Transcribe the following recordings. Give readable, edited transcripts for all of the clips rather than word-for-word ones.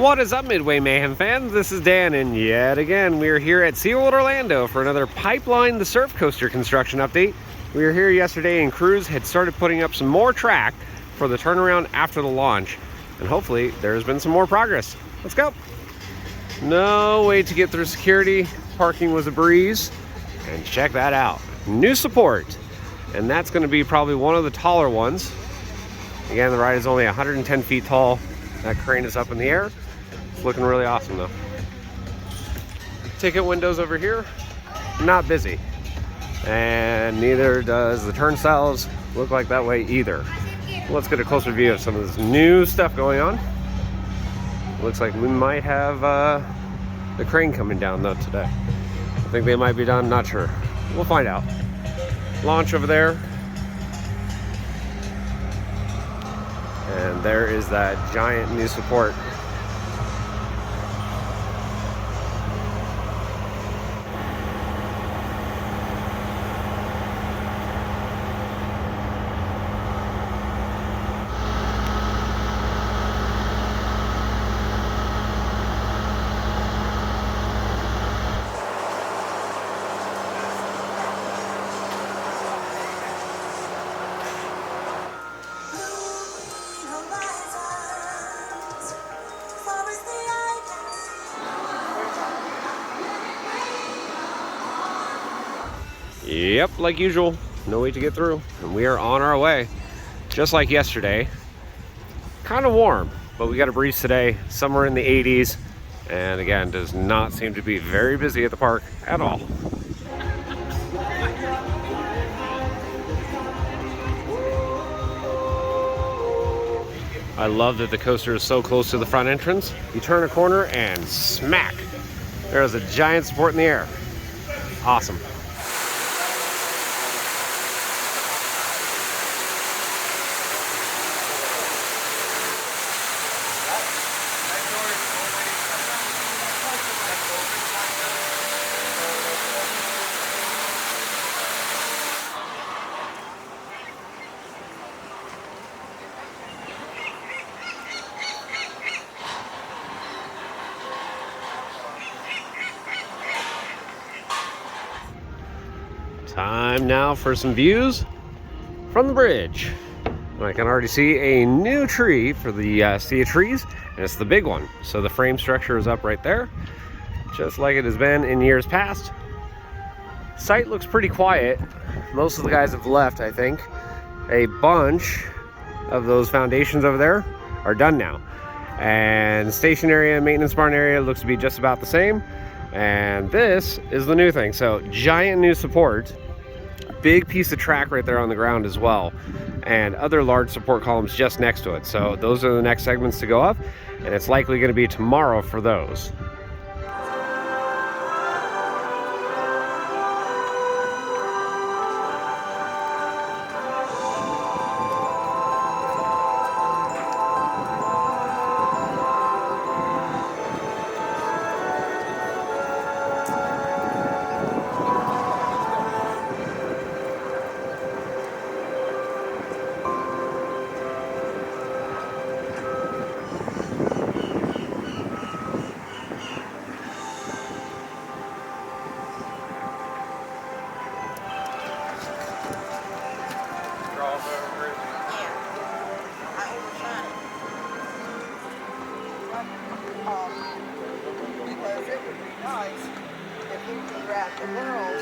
What is up, Midway Mayhem fans? This is Dan, and yet again, we are here at SeaWorld Orlando for another Pipeline the Surf Coaster construction update. We were here yesterday, and crews had started putting up some more track for the turnaround after the launch, and hopefully there's been some more progress. Let's go. No way to get through security. Parking was a breeze, and check that out. New support, and that's going to be probably one of the taller ones. Again, the ride is only 110 feet tall. That crane is up in the air. It's looking really awesome though. Ticket windows over here, not busy. And neither does the turnstiles look like that way either. Let's get a closer view of some of this new stuff going on. Looks like we might have the crane coming down though today. I think they might be done, not sure. We'll find out. Launch over there. And there is that giant new support. Yep, like usual, no way to get through, and we are on our way. Just like yesterday, kind of warm, but we got a breeze today, somewhere in the 80s, and again, does not seem to be very busy at the park at all. I love that the coaster is so close to the front entrance. You turn a corner and smack, there's a giant support in the air. Awesome. Time now for some views from the bridge. I can already see a new tree for the sea of trees, and it's the big one. So the frame structure is up right there, just like it has been in years past. Site looks pretty quiet. Most of the guys have left, I think. A bunch of those foundations over there are done now. And station area, maintenance barn area looks to be just about the same. And this is the new thing. So giant new support, big piece of track right there on the ground as well, and other large support columns just next to it. So those are the next segments to go up, and it's likely going to be tomorrow for those. Because it would be nice if we could wrap the world.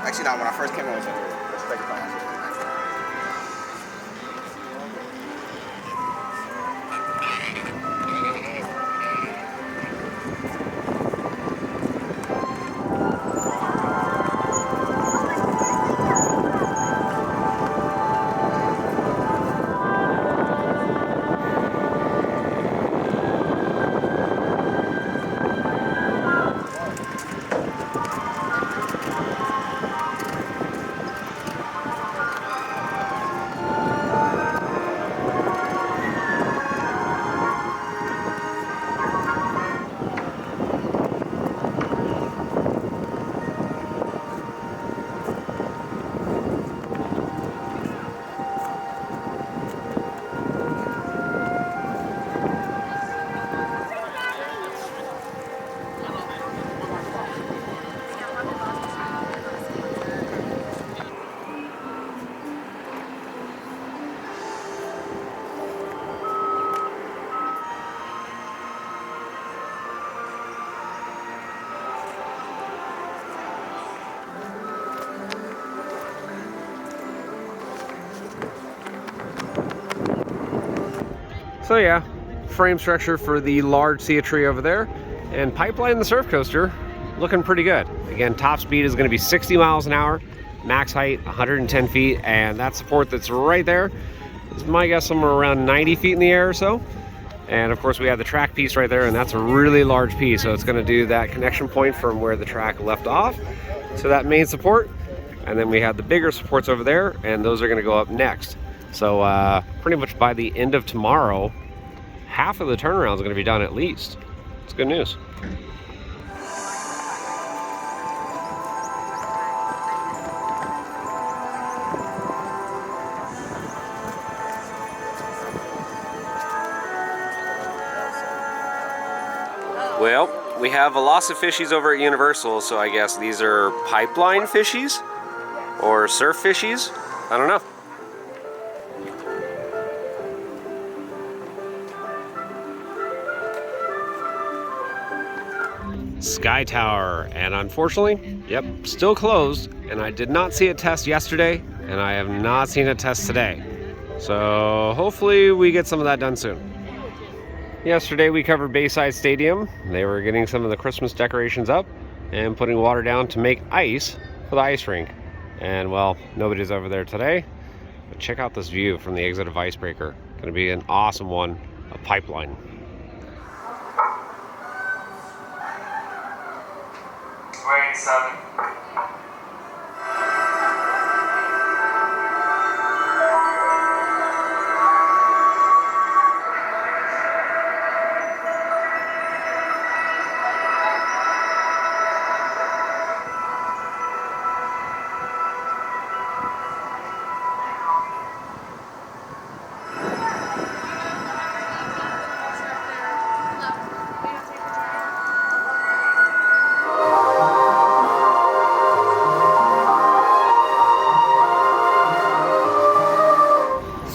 Actually, no, when I first came in, it was a second time. So yeah, frame structure for the large Sea Tree over there, and Pipeline the surf coaster looking pretty good. Again, top speed is going to be 60 miles an hour, max height 110 feet, and that support that's right there is my guess somewhere around 90 feet in the air or so. And of course we have the track piece right there, and that's a really large piece, so it's going to do that connection point from where the track left off to that main support. And then we have the bigger supports over there, and those are going to go up next. So pretty much by the end of tomorrow, half of the turnaround is going to be done at least. It's good news. Well, we have Velocity fishies over at Universal, so I guess these are pipeline fishies or surf fishies. I don't know. Sky Tower, and unfortunately, yep, still closed. And I did not see a test yesterday, and I have not seen a test today. So hopefully we get some of that done soon. Yesterday we covered Bayside Stadium. They were getting some of the Christmas decorations up and putting water down to make ice for the ice rink. And well, nobody's over there today. But check out this view from the exit of Icebreaker. Going to be an awesome one, a pipeline. Wearing 7.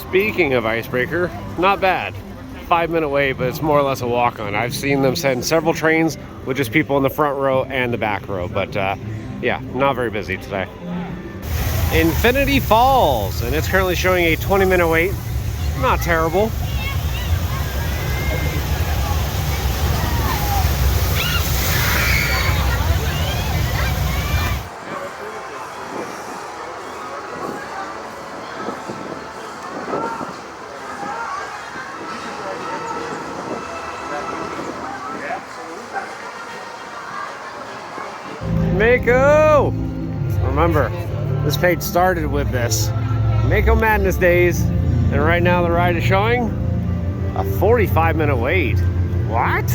Speaking of Icebreaker, not bad. 5-minute wait, but it's more or less a walk-on. I've seen them send several trains with just people in the front row and the back row, but yeah, not very busy today. Infinity Falls, and it's currently showing a 20-minute wait. Not terrible. Mako! Remember, this page started with this. Mako Madness Days, and right now the ride is showing a 45-minute wait. What?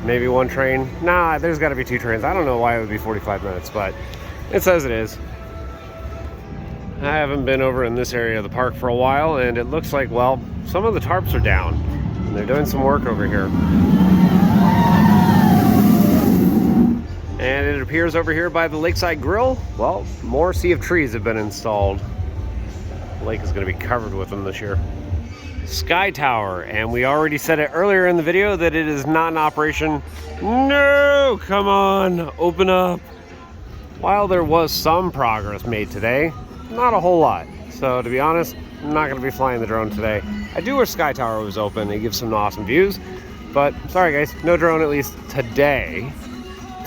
Maybe one train. Nah, there's got to be 2 trains. I don't know why it would be 45 minutes, but it says it is. I haven't been over in this area of the park for a while, and it looks like, well, some of the tarps are down, and they're doing some work over here. And it appears over here by the Lakeside Grill, well, more Sea of Trees have been installed. The lake is going to be covered with them this year. Sky Tower, and we already said it earlier in the video that it is not in operation. No, come on, open up. While there was some progress made today, not a whole lot. So to be honest, I'm not going to be flying the drone today. I do wish Sky Tower was open. It gives some awesome views, but sorry guys, no drone at least today.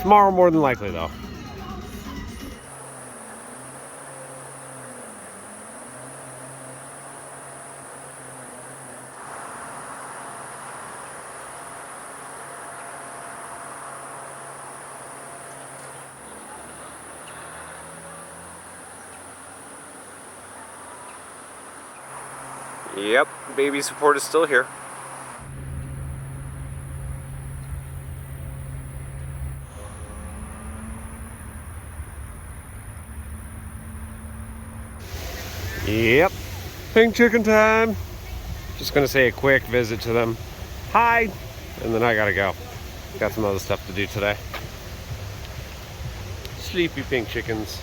Tomorrow more than likely though. Yep, baby support is still here. Yep, pink chicken time. Just gonna say a quick visit to them. Hi, and then I gotta go. Got some other stuff to do today. Sleepy pink chickens.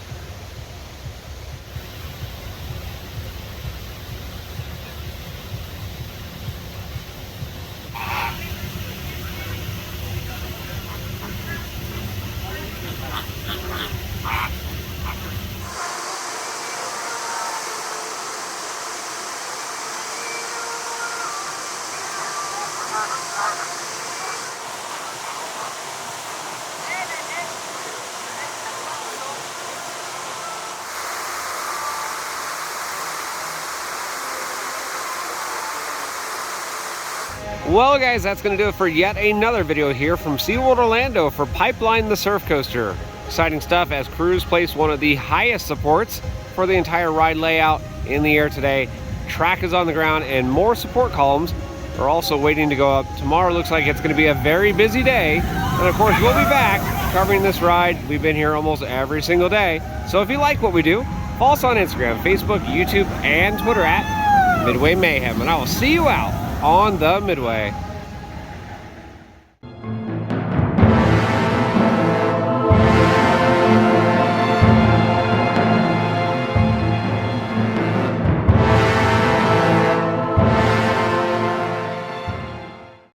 Well, guys, that's going to do it for yet another video here from SeaWorld Orlando for Pipeline the Surf Coaster. Exciting stuff as crews place one of the highest supports for the entire ride layout in the air today. Track is on the ground and more support columns are also waiting to go up. Tomorrow looks like it's going to be a very busy day. And of course, we'll be back covering this ride. We've been here almost every single day. So if you like what we do, follow us on Instagram, Facebook, YouTube, and Twitter at Midway Mayhem. And I will see you out on the Midway.